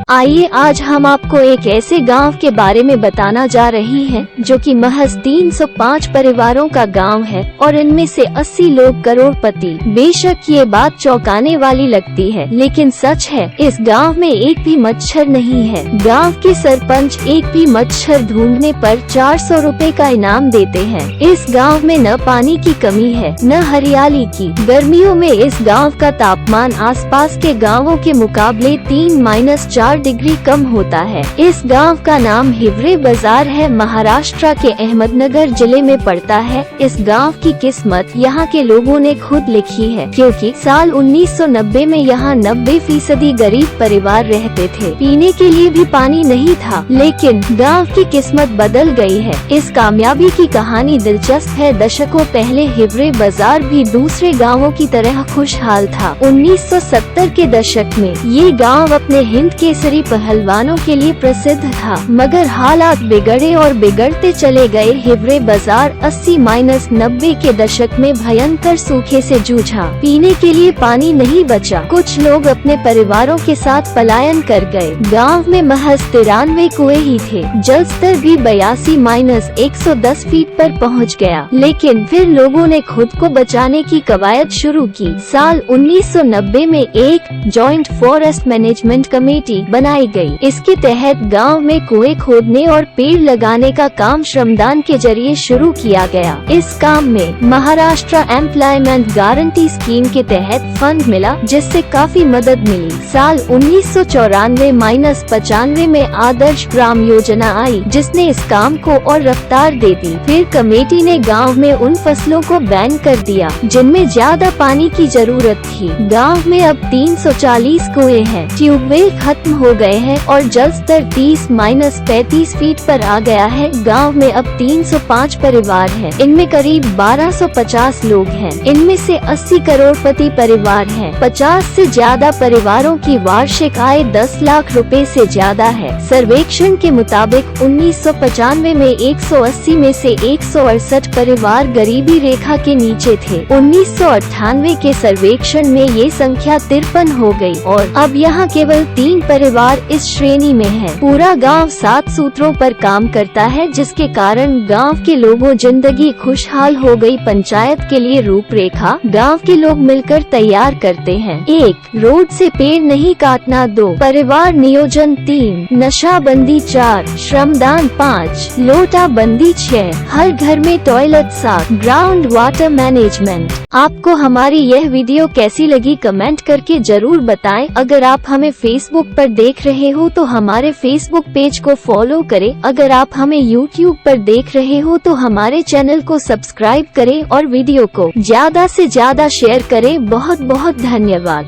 आइए आज हम आपको एक ऐसे गांव के बारे में बताना जा रही हैं, जो कि महज 305 परिवारों का गांव है और इनमें से 80 लोग करोड़पति। बेशक ये बात चौंकाने वाली लगती है, लेकिन सच है। इस गांव में एक भी मच्छर नहीं है। गांव के सरपंच एक भी मच्छर ढूंढने पर 400 रुपए का इनाम देते हैं। इस गांव में न पानी की कमी है, न हरियाली की। गर्मियों में इस गाँव का तापमान आसपास के गाँवों के मुकाबले 3-4 डिग्री कम होता है। इस गांव का नाम हिवरे बाजार है, महाराष्ट्र के अहमदनगर जिले में पड़ता है। इस गांव की किस्मत यहाँ के लोगों ने खुद लिखी है, क्योंकि साल 1990 में यहाँ 90% गरीब परिवार रहते थे। पीने के लिए भी पानी नहीं था, लेकिन गांव की किस्मत बदल गई है। इस कामयाबी की कहानी दिलचस्प है। दशकों पहले हिवरे बाजार भी दूसरे गाँवों की तरह खुशहाल था। 1970 के दशक में ये गाँव अपने हिंद केसरी पहलवानों के लिए प्रसिद्ध था, मगर हालात बिगड़े और बिगड़ते चले गए। हिवरे बाजार 80-90 के दशक में भयंकर सूखे से जूझा। पीने के लिए पानी नहीं बचा। कुछ लोग अपने परिवारों के साथ पलायन कर गए। गांव में महज 93 कुएं ही थे। जल स्तर भी 82-110 फीट पर पहुंच गया। लेकिन फिर लोगों ने खुद को बचाने की कवायद शुरू की। साल 1990 में एक जॉइंट फॉरेस्ट मैनेजमेंट कमेटी बनाई गई। इसके तहत गांव में कुएं खोदने और पेड़ लगाने का काम श्रमदान के जरिए शुरू किया गया। इस काम में महाराष्ट्र एम्प्लॉयमेंट गारंटी स्कीम के तहत फंड मिला, जिससे काफी मदद मिली। साल 1994-95 में आदर्श ग्राम योजना आई, जिसने इस काम को और रफ्तार दे दी। फिर कमेटी ने गाँव में उन फसलों को बैन कर दिया जिनमें ज्यादा पानी की जरूरत थी। गाँव में अब 340 कुएं हैं। ट्यूबवेल खत्म हो गए हैं और जल स्तर 30-35 फीट पर आ गया है। गांव में अब 305 परिवार हैं। इनमें करीब 1250 लोग हैं। इनमें से 80 करोड़पति परिवार हैं। 50 से ज्यादा परिवारों की वार्षिक आय 10 लाख रुपए से ज्यादा है। सर्वेक्षण के मुताबिक 1995 में 180 में से 168 परिवार गरीबी रेखा के नीचे थे। 1998 के सर्वेक्षण में ये संख्या 53 हो गई और अब यहाँ केवल 3 परिवार इस श्रेणी में है। पूरा गांव 7 सूत्रों पर काम करता है, जिसके कारण गांव के लोगों जिंदगी खुशहाल हो गई। पंचायत के लिए रूपरेखा गांव के लोग मिलकर तैयार करते हैं। 1. रोड से पेड़ नहीं काटना। 2. परिवार नियोजन। 3. नशा बंदी। 4. श्रमदान। 5. लोटा बंदी। 6. हर घर में टॉयलेट। 7. Ground water management. आपको हमारी यह वीडियो कैसी लगी कमेंट करके जरूर बताएं। अगर आप हमें फेसबुक पर देख रहे हो तो हमारे फेसबुक पेज को फॉलो करें। अगर आप हमें यूट्यूब पर देख रहे हो तो हमारे चैनल को सब्सक्राइब करें और वीडियो को ज्यादा से ज्यादा शेयर करें। बहुत बहुत धन्यवाद।